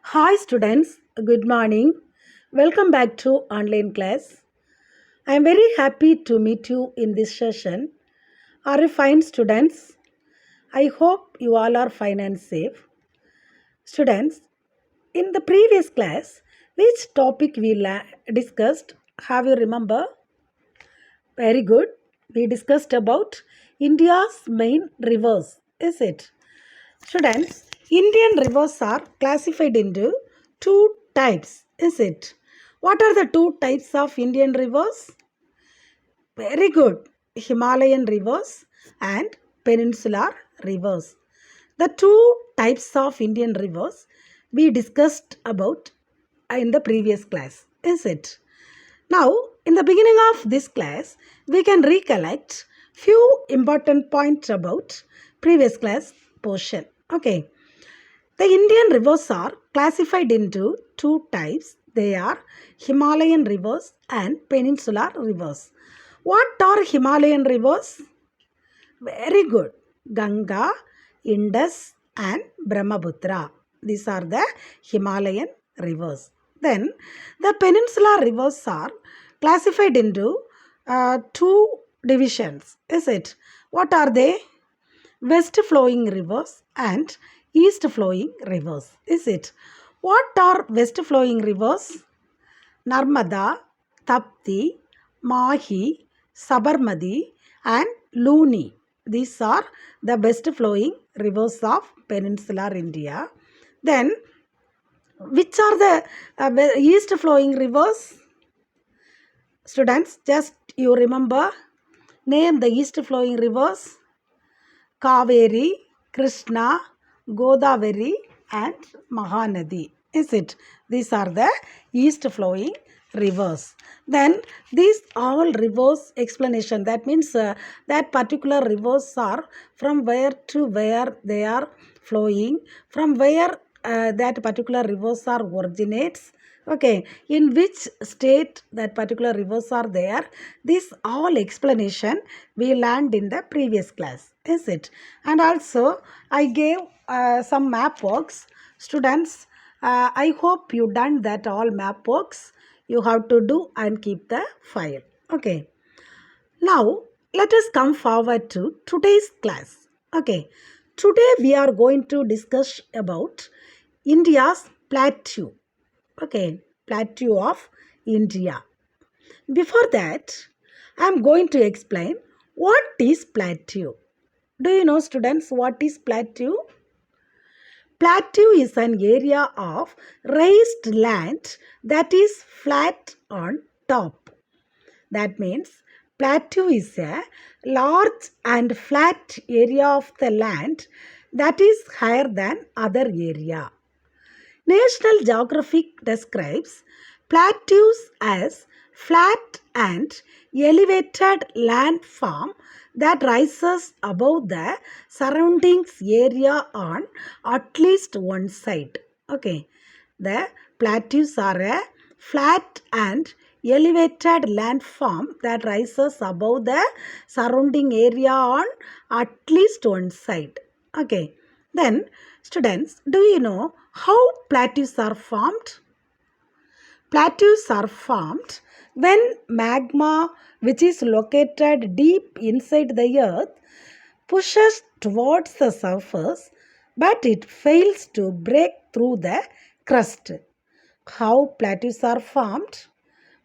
Hi students, good morning. Welcome back to online class. I am very happy to meet you in this session. Are you fine students? I hope you all are fine and safe. Students, in the previous class, which topic we discussed? Have you remember? Very good. We discussed about India's main rivers, is it? Students, Indian rivers are classified into two types, is it? What are the two types of Indian rivers? Very good. Himalayan rivers and peninsular rivers. The two types of Indian rivers we discussed about in the previous class, is it? Now, in the beginning of this class, we can recollect few important points about previous class portion. Okay. The Indian rivers are classified into two types. They are Himalayan rivers and peninsular rivers. What are Himalayan rivers? Very good. Ganga, Indus, and Brahmaputra. These are the Himalayan rivers. Then the peninsular rivers are classified into two divisions. Is it? What are they? West flowing rivers and east flowing rivers. Is it? What are west flowing rivers? Narmada, Tapti, Mahi, Sabarmati, and Luni. These are the west flowing rivers of peninsular India. Then, which are the east flowing rivers? Students, just you remember, name the east flowing rivers. Kaveri, Krishna, Godavari, and Mahanadi. Is it? These are the east flowing rivers. Then these all rivers explanation, that means that particular rivers are from where to where they are flowing, from where that particular rivers are originates, okay, in which state that particular rivers are there. This all explanation we learned in the previous class, is it? And also I gave some map works. Students, I hope you done that all map works. You have to do and keep the file. Okay. Now, let us come forward to today's class. Okay. Today we are going to discuss about India's plateau. Okay. Plateau of India. Before that, I am going to explain what is plateau. Do you know, students, what is plateau? Plateau is an area of raised land that is flat on top. That means plateau is a large and flat area of the land that is higher than other area. National Geographic describes plateaus as flat and elevated landform that rises above the surroundings area on at least one side. Okay, the plateaus are a flat and elevated landform that rises above the surrounding area on at least one side. Okay, then students, do you know how plateaus are formed? Plateaus are formed when magma, which is located deep inside the earth, pushes towards the surface but it fails to break through the crust. How plateaus are formed?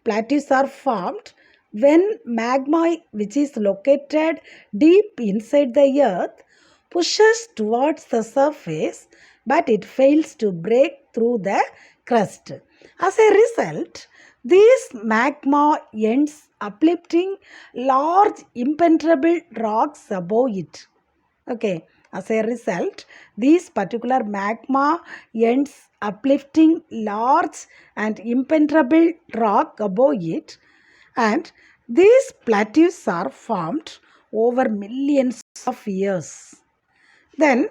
Plateaus are formed when magma, which is located deep inside the earth, pushes towards the surface but it fails to break through the crust. As a result, this magma ends uplifting large impenetrable rocks above it. Okay, as a result, this particular magma ends uplifting large and impenetrable rock above it, and these plateaus are formed over millions of years. Then,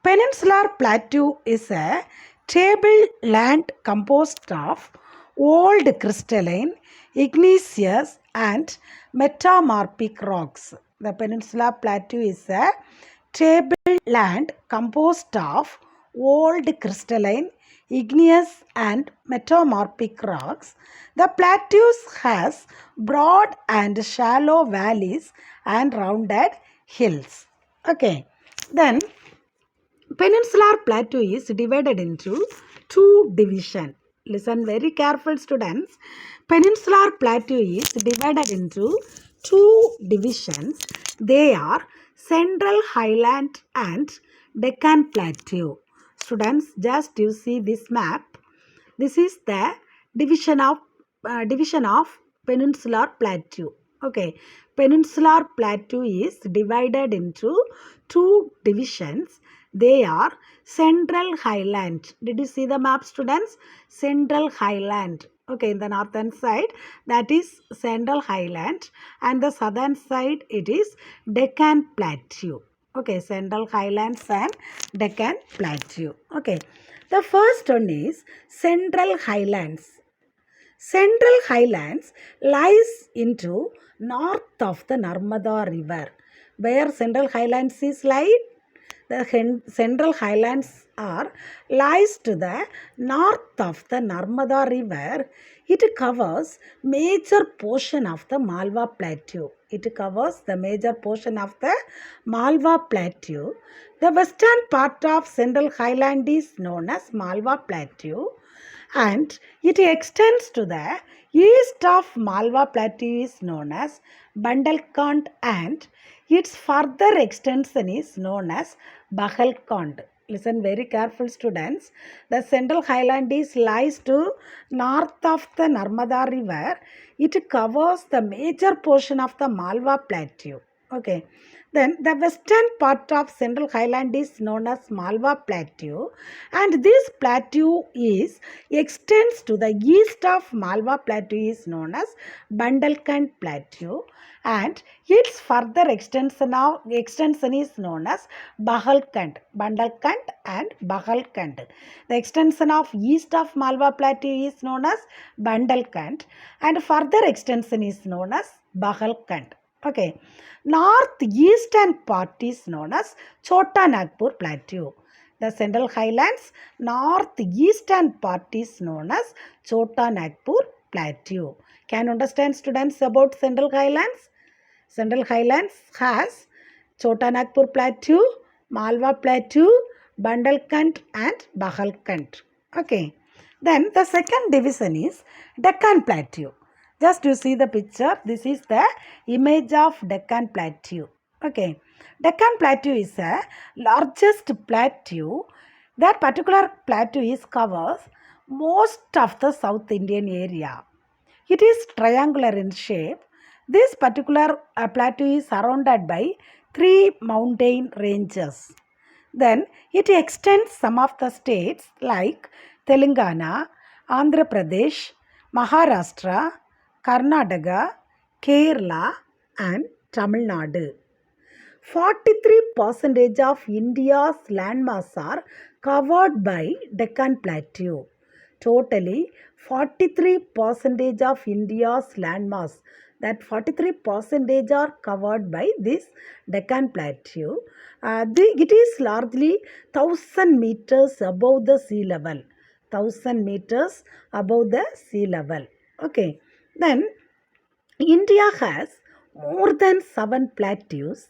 Peninsular Plateau is a tableland composed of old crystalline, igneous, and metamorphic rocks. The Peninsula Plateau is a tableland composed of old crystalline, igneous and metamorphic rocks. The plateaus has broad and shallow valleys and rounded hills. Okay. Then peninsular plateau is divided into two divisions. Listen very careful, students. Peninsular plateau is divided into two divisions. They are Central Highland and Deccan Plateau. Students, just you see this map. This is the division of peninsular plateau. Okay, peninsular plateau is divided into two divisions. They are Central Highland. Did you see the map, students? Central Highland. Okay, in the northern side, that is Central Highland, and the southern side, it is Deccan Plateau. Okay, Central Highlands and Deccan Plateau. Okay, the first one is Central Highlands. Central Highlands lies into north of the Narmada River. Where Central Highlands is lie? The Central Highlands are lies to the north of the Narmada River. It covers major portion of the Malwa Plateau. It covers the major portion of the Malwa Plateau. The western part of Central Highland is known as Malwa Plateau, and it extends to the east of Malwa Plateau is known as Bundelkhand, and its further extension is known as Bahalkhand. Listen very careful, students. The Central Highland is lies to north of the Narmada River. It covers the major portion of the Malwa Plateau. Okay. Then the western part of Central Highland is known as Malwa Plateau, and this plateau is extends to the east of Malwa Plateau is known as Bundelkhand Plateau, and its further extension is known as Bahalkhand, Bundelkhand and Bahalkhand. The extension of east of Malwa Plateau is known as Bundelkhand, and further extension is known as Bahalkhand. Okay. Northeastern part is known as Chota Nagpur Plateau. The Central Highlands northeastern part is known as Chota Nagpur Plateau. Can you understand, students, about Central Highlands? Central Highlands has Chota Nagpur Plateau, Malwa Plateau, Bundelkhand and Bahalkhand. Okay. Then the second division is Deccan Plateau. Just you see the picture. This is the image of Deccan Plateau. Okay. Deccan Plateau is the largest plateau. That particular plateau is covers most of the South Indian area. It is triangular in shape. This particular plateau is surrounded by three mountain ranges. Then it extends some of the states like Telangana, Andhra Pradesh, Maharashtra, Karnataka, Kerala and Tamil Nadu. 43% of India's landmass are covered by Deccan Plateau. Totally 43% of India's landmass, that 43% are covered by this Deccan Plateau. It is largely 1000 meters above the sea level. 1000 meters above the sea level. Okay. Then India has more than 7 plateaus,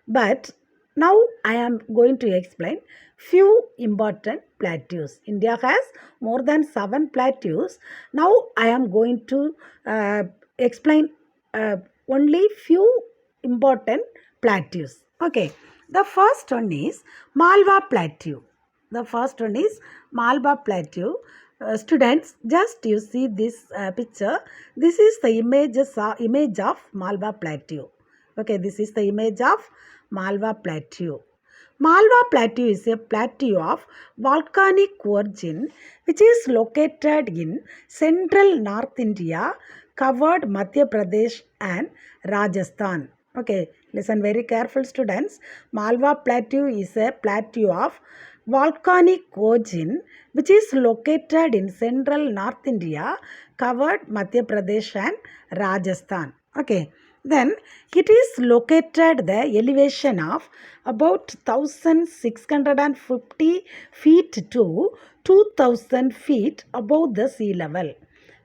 but now I am going to explain few important plateaus. India has more than 7 plateaus. Now I am going to explain only few important plateaus. Okay, the first one is Malwa Plateau. The first one is Malwa Plateau. Students, just you see this picture. This is the image of Malwa Plateau. Okay, this is the image of Malwa Plateau. Malwa Plateau is a plateau of volcanic origin which is located in central North India, covered Madhya Pradesh and Rajasthan. Okay, listen very careful, students. Malwa Plateau is a plateau of volcanic origin which is located in central North India, covered Madhya Pradesh and Rajasthan. Okay. Then it is located the elevation of about 1650 feet to 2000 feet above the sea level.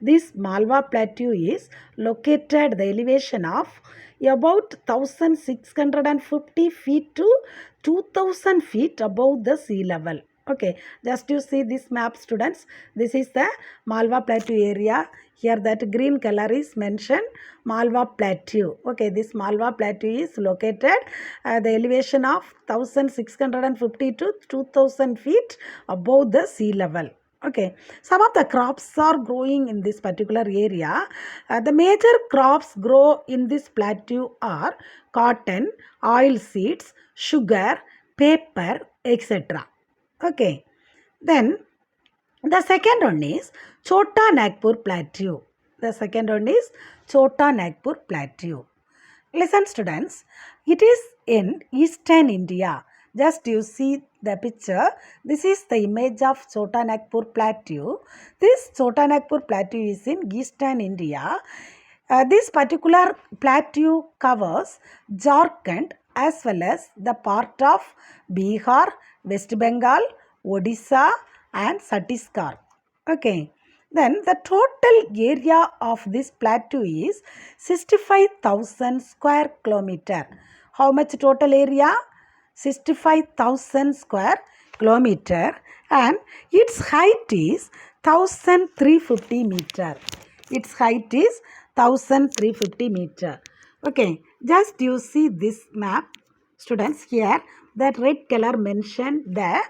This Malwa Plateau is located the elevation of about 1650 feet to 2000 feet above the sea level. Okay, just you see this map, students. This is the Malwa Plateau area. Here that green color is mentioned, Malwa Plateau. Okay, this Malwa Plateau is located at the elevation of 1650 to 2000 feet above the sea level. Okay, some of the crops are growing in this particular area. The major crops grow in this plateau are cotton, oil seeds, sugar, paper, etc. Okay, then the second one is Chota Nagpur Plateau. The second one is Chota Nagpur Plateau. Listen, students, it is in eastern India. Just you see the picture. This is the image of Chota Nagpur Plateau. This Chota Nagpur Plateau is in eastern India. This particular plateau covers Jharkhand as well as the part of Bihar, West Bengal, Odisha and Chhattisgarh. Okay. Then the total area of this plateau is 65,000 square kilometer. How much total area? 65,000 square kilometer, and its height is 1350 meter. Its height is 1350 meter. Okay, just you see this map, students. Here that red color mentioned the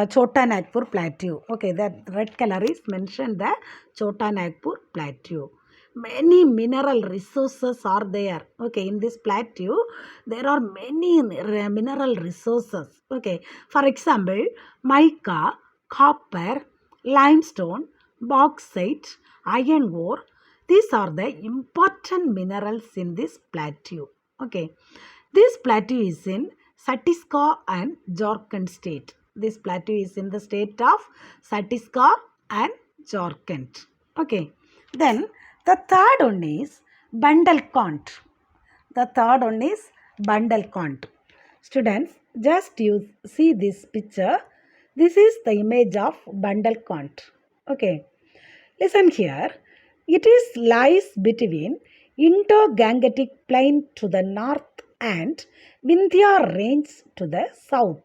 Chota Nagpur Plateau. Okay, that red color is mentioned the Chota Nagpur Plateau. Many mineral resources are there. Okay, in this plateau there are many mineral resources. Okay, for example, mica, copper, limestone, bauxite, iron ore. These are the important minerals in this plateau. Okay, this plateau is in Chhattisgarh and Jharkhand state. This plateau is in the state of Chhattisgarh and Jharkhand. Okay, then the third one is Bundelkhand. The third one is Bundelkhand. Students, just you see this picture. This is the image of Bundelkhand. Okay, listen here. It is lies between Indo-Gangetic Plain to the north and Vindhya Range to the south.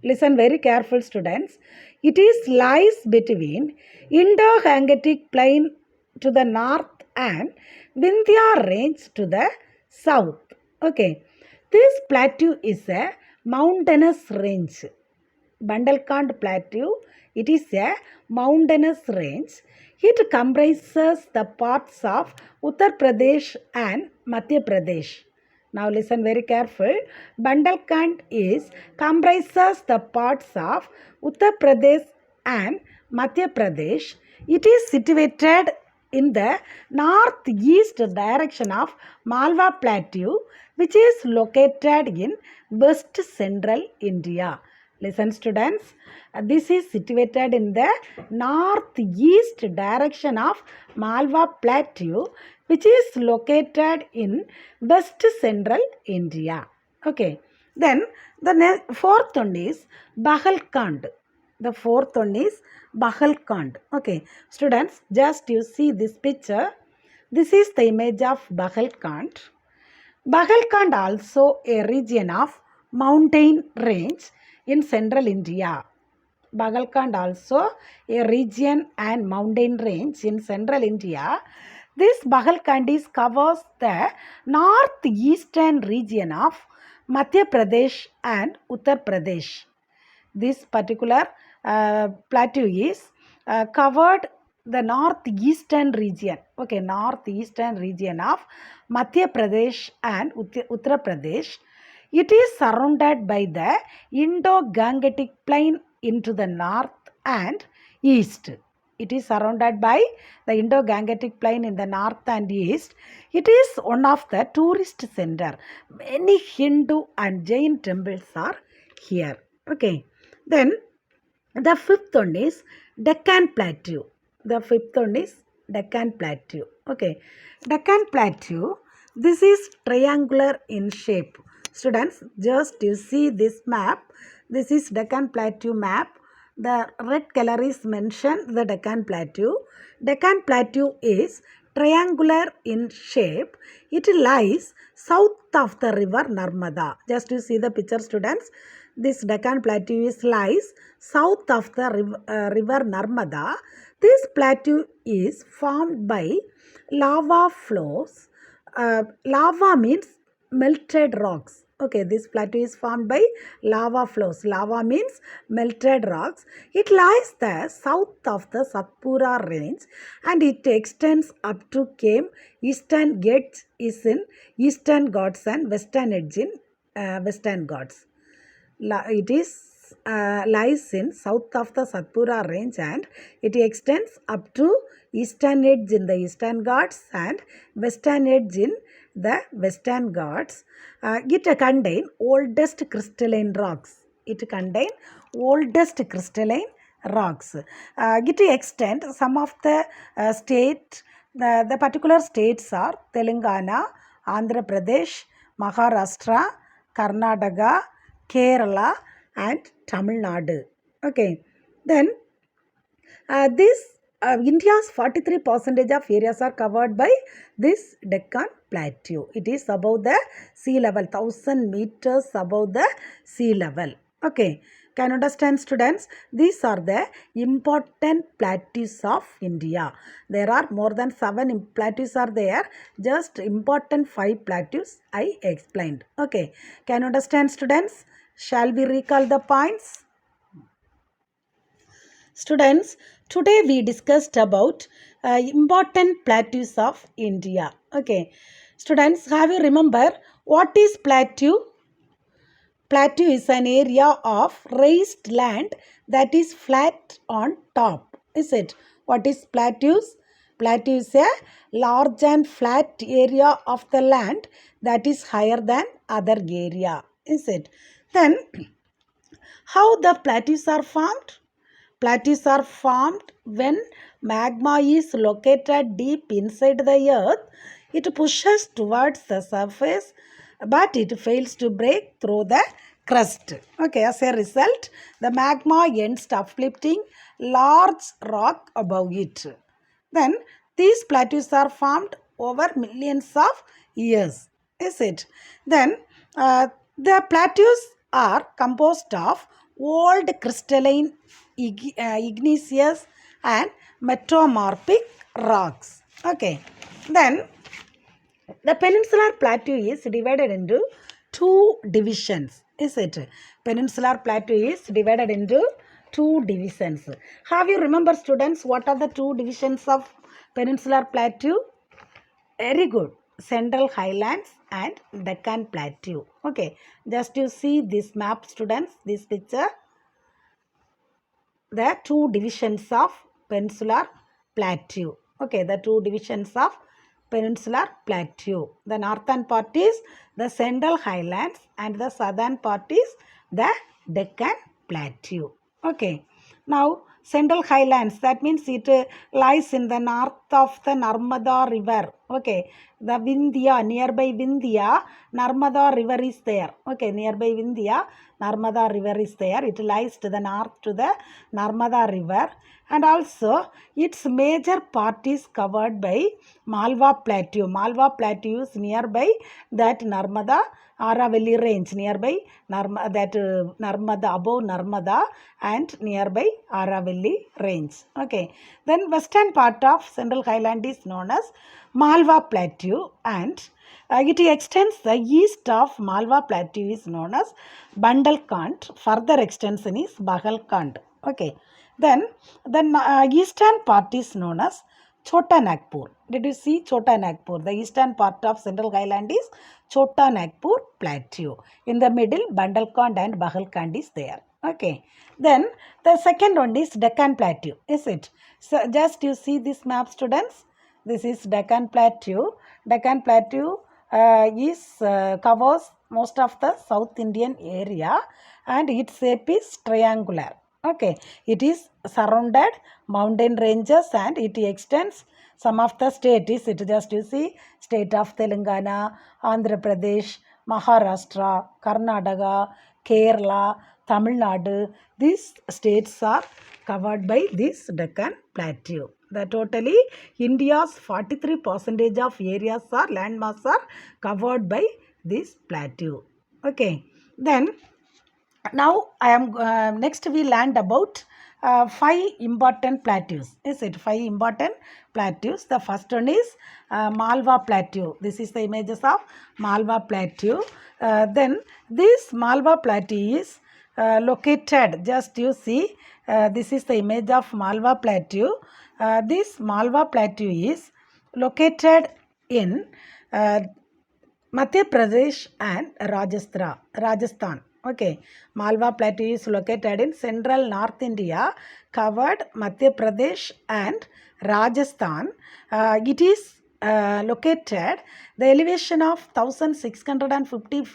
Listen very careful, students. It is lies between Indo-Gangetic Plain to the north and Vindhya Range to the south. Okay. This plateau is a mountainous range. Bundelkhand Plateau, it is a mountainous range. It comprises the parts of Uttar Pradesh and Madhya Pradesh. Now listen very careful. Bundelkhand is comprises the parts of Uttar Pradesh and Madhya Pradesh. It is situated in the northeast direction of Malwa Plateau, which is located in west central India. Listen, students, this is situated in the northeast direction of Malwa Plateau, which is located in west central India. Okay. Then the fourth one is Bahalkhand. The fourth one is Bahalkhand. Okay. Students, just you see this picture. This is the image of Bahalkhand. Bahalkhand also a region of mountain range in central India. Bagalkhand also a region and mountain range in central India. This Bagalkhand covers the northeastern region of Madhya Pradesh and Uttar Pradesh. This particular plateau is covered the northeastern region. Okay, northeastern region of Madhya Pradesh and Uttar Pradesh. It is surrounded by the Indo-Gangetic Plain into the north and east. It is surrounded by the Indo-Gangetic Plain in the north and east. It is one of the tourist center. Many Hindu and Jain temples are here. Okay. Then the fifth one is Deccan Plateau. The fifth one is Deccan Plateau. Okay. Deccan Plateau. This is triangular in shape. Students, just you see this map. This is Deccan Plateau map. The red color is mentioned the Deccan Plateau. Deccan Plateau is triangular in shape. It lies south of the river Narmada. Just you see the picture, students. This Deccan Plateau is lies south of the river Narmada. This plateau is formed by lava flows. Lava means melted rocks. Okay, this plateau is formed by lava flows. Lava means melted rocks. It lies the south of the Satpura range and it extends up to Kem. Eastern Ghats is in Eastern Ghats and Western Edge in Western Ghats. It is lies in south of the Satpura range and it extends up to eastern edge in the Eastern Ghats and western edge in the Western Ghats. It contain oldest crystalline rocks. It contain oldest crystalline rocks. It extend some of the state. The particular states are Telangana, Andhra Pradesh, Maharashtra, Karnataka, Kerala and Tamil Nadu. Okay. Then India's 43% of areas are covered by this Deccan Plateau. It is above the sea level, 1000 meters above the sea level. Okay. Can you understand, students? These are the important plateaus of India. There are more than 7 plateaus are there. Just important 5 plateaus I explained. Okay. Can you understand, students? Shall we recall the points? Students, today we discussed about important plateaus of India. Okay. Students, have you remember what is plateau? Plateau is an area of raised land that is flat on top. Is it? What is plateaus? Plateau is a large and flat area of the land that is higher than other area. Is it? Then, how the plateaus are formed? Plateaus are formed when magma is located deep inside the earth. It pushes towards the surface but it fails to break through the crust. Okay, as a result, the magma ends uplifting large rock above it. Then these plateaus are formed over millions of years. Is it? Then the plateaus are composed of old crystalline igneous and metamorphic rocks. Okay. Then the peninsular plateau is divided into 2 divisions. Is it? Peninsular plateau is divided into 2 divisions. Have you remember, students, what are the 2 divisions of peninsular plateau? Very good. Central Highlands and Deccan Plateau. Okay. Just you see this map, students, this picture. The 2 divisions of peninsular plateau. Okay, the 2 divisions of peninsular plateau. The northern part is the Central Highlands and the southern part is the Deccan Plateau. Okay. Now, Central Highlands, that means it lies in the north of the Narmada river. Okay. The Vindhya, nearby Vindhya, Narmada river is there. Okay, nearby Vindhya, Narmada river is there. It lies to the north to the Narmada river. And also, its major part is covered by Malwa Plateau. Malwa Plateau is nearby that Narmada Aravalli range, nearby Narmada, above Narmada and nearby Aravalli range. Okay. Then western part of Central Highland is known as Malwa Plateau and it extends the east of Malwa Plateau is known as Bundelkhand. Further extension is Bagalkhand. Okay. Then the eastern part is known as Chota Nagpur. Did you see Chota Nagpur? The eastern part of Central Highland is Chota Nagpur Plateau. In the middle, Bundelkhand and Bagalkhand is there. Okay. Then the second one is Deccan Plateau. Is it? So just you see this map, students. This is Deccan Plateau. Deccan Plateau covers most of the South Indian area and its shape is triangular. Okay, it is surrounded mountain ranges and it extends some of the state is, it just you see, state of Telangana, Andhra Pradesh, Maharashtra, Karnataka, Kerala, Tamil Nadu. These states are covered by this Deccan Plateau. The totally India's 43% of areas or landmass are covered by this plateau. Okay, then now I am next we learned about five important plateaus. Is it five important plateaus? The first one is Malwa Plateau. This is the images of Malwa Plateau. Then this Malwa Plateau is located, just you see, this is the image of Malwa Plateau. This Malwa Plateau is located in Madhya Pradesh and Rajasthan. Okay, Malwa Plateau is located in central North India, covered Madhya Pradesh and Rajasthan. It is located the elevation of 1650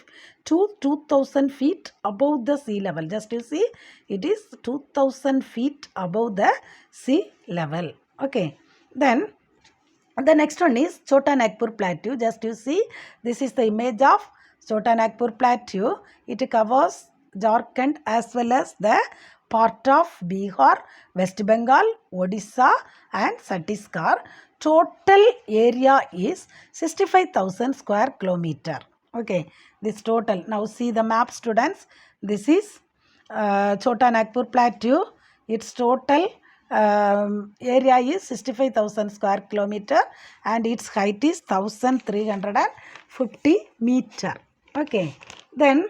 to 2000 feet above the sea level. Just you see, it is 2000 feet above the sea level. Okay, then the next one is Chota Nagpur Plateau. Just you see, this is the image of Chota Nagpur Plateau. It covers Jharkhand as well as the part of Bihar, West Bengal, Odisha and Chhattisgarh. Total area is 65,000 square kilometer. Okay, this total. Now see the map, students. This is Chota Nagpur Plateau. Its total area is 65,000 square kilometer and its height is 1350 meter. Okay, then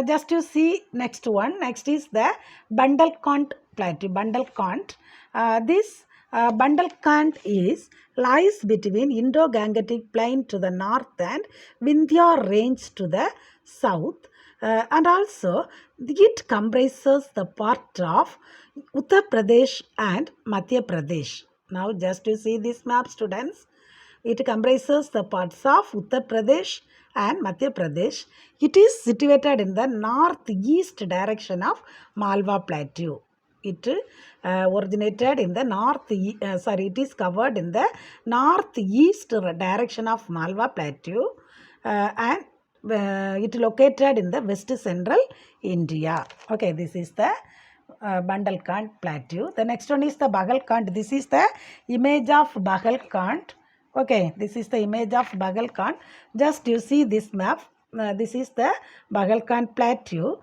just you see next one. Next is the Bundelkhand Plateau. Bundelkhand. This Bundelkhand is lies between Indo-Gangetic Plain to the north and Vindhya Range to the south. And also it comprises the part of Uttar Pradesh and Madhya Pradesh. Now just to see this map, students, it comprises the parts of Uttar Pradesh and Madhya Pradesh. It is situated in the northeast direction of Malwa Plateau. It originated in the it is covered in the northeast direction of Malwa Plateau and it located in the west central India. Okay, this is the Bundelkhand Plateau. The next one is the Bagalkhand. This is the image of Bagalkhand. Okay, this is the image of Bagalkhand. Just you see this map. This is the Bagalkhand Plateau.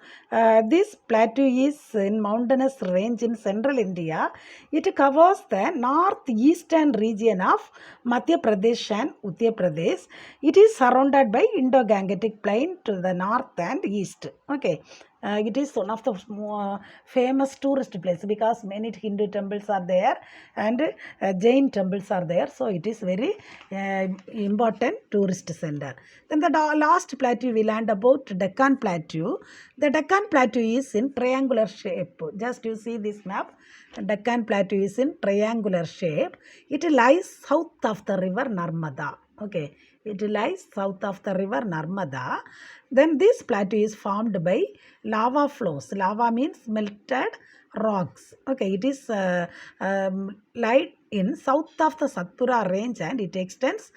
This plateau is in mountainous range in central India. It covers the northeastern region of Madhya Pradesh and Uttar Pradesh. It is surrounded by Indo-Gangetic Plain to the north and east. Okay, it is one of the famous tourist places because many Hindu temples are there and Jain temples are there. So it is very important tourist center. Then the last plateau we learned about Deccan Plateau. The Deccan Plateau is in triangular shape. Just you see this map. Deccan Plateau is in triangular shape. It lies south of the river Narmada. Okay, it lies south of the river Narmada. Then this plateau is formed by lava flows. Lava means melted rocks. Okay, it is lied in south of the Satpura range and it extends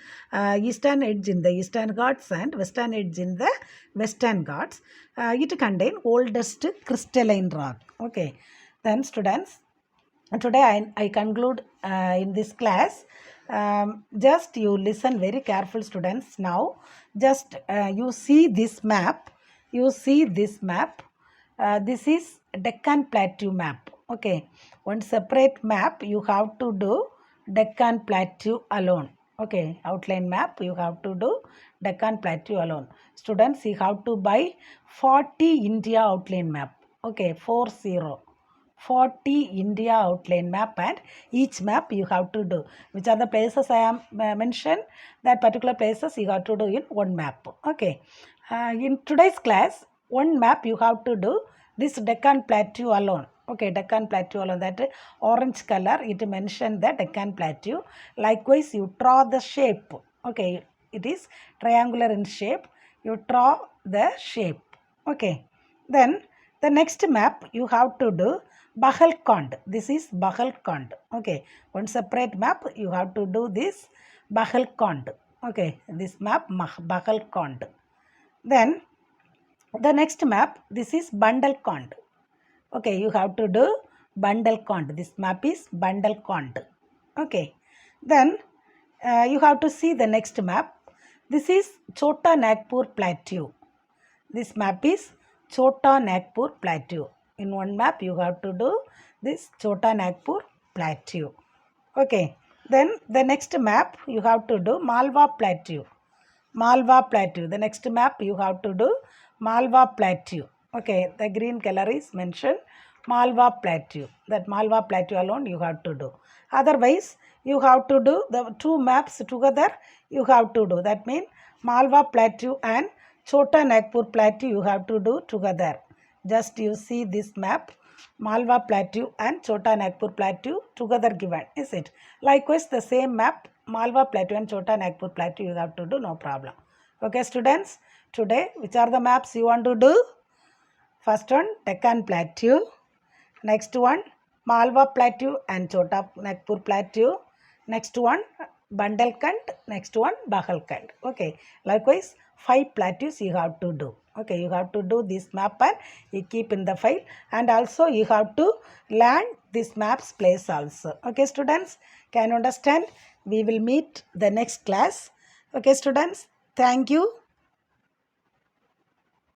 eastern edge in the Eastern Ghats and western edge in the Western Ghats. It contains oldest crystalline rock. Okay, then students, today I conclude in this class. Just you listen very careful, students. Now just you see this map. This is Deccan Plateau map. Okay, one separate map you have to do Deccan Plateau alone. Okay, outline map you have to do Deccan Plateau alone. Students, you have to buy 40 India outline map. Okay, 40 India outline map and each map you have to do. Which are the places I am mentioned, that particular places you have to do in one map. Okay, in today's class, one map you have to do this Deccan Plateau alone. Okay, Deccan Plateau alone, that orange color, it mentioned the Deccan Plateau. Likewise, you draw the shape. Okay, it is triangular in shape. You draw the shape. Okay, then the next map you have to do Bahalkond. This is Bahalkond. Okay, one separate map. You have to do this Bahalkond. Okay, this map Bahalkond. Then the next map. This is Bundelkhand. Okay, you have to do Bundelkhand. This map is Bundelkhand. Okay, then you have to see the next map. This is Chota Nagpur Plateau. This map is Chota Nagpur Plateau. In one map, you have to do this Chota Nagpur Plateau. Okay, then the next map you have to do Malwa Plateau. Malwa Plateau. The next map you have to do Malwa Plateau. Okay, the green color is mentioned Malwa Plateau. That Malwa Plateau alone you have to do. Otherwise, you have to do the two maps together. You have to do. That means Malwa Plateau and Chota Nagpur Plateau you have to do together. Just you see this map. Malwa Plateau and Chota Nagpur Plateau together given, is it? Likewise, the same map, Malwa Plateau and Chota Nagpur Plateau you have to do, no problem. Okay, students, today which are the maps you want to do? First one, Deccan Plateau. Next one, Malwa Plateau and Chota Nagpur Plateau. Next one, Bundelkhand. Next one, Bahalkhand. Okay, likewise, 5 plateaus you have to do. Okay, you have to do this map and you keep in the file, and also you have to learn this map's place also. Okay, students, can you understand? We will meet the next class. Okay, students, thank you.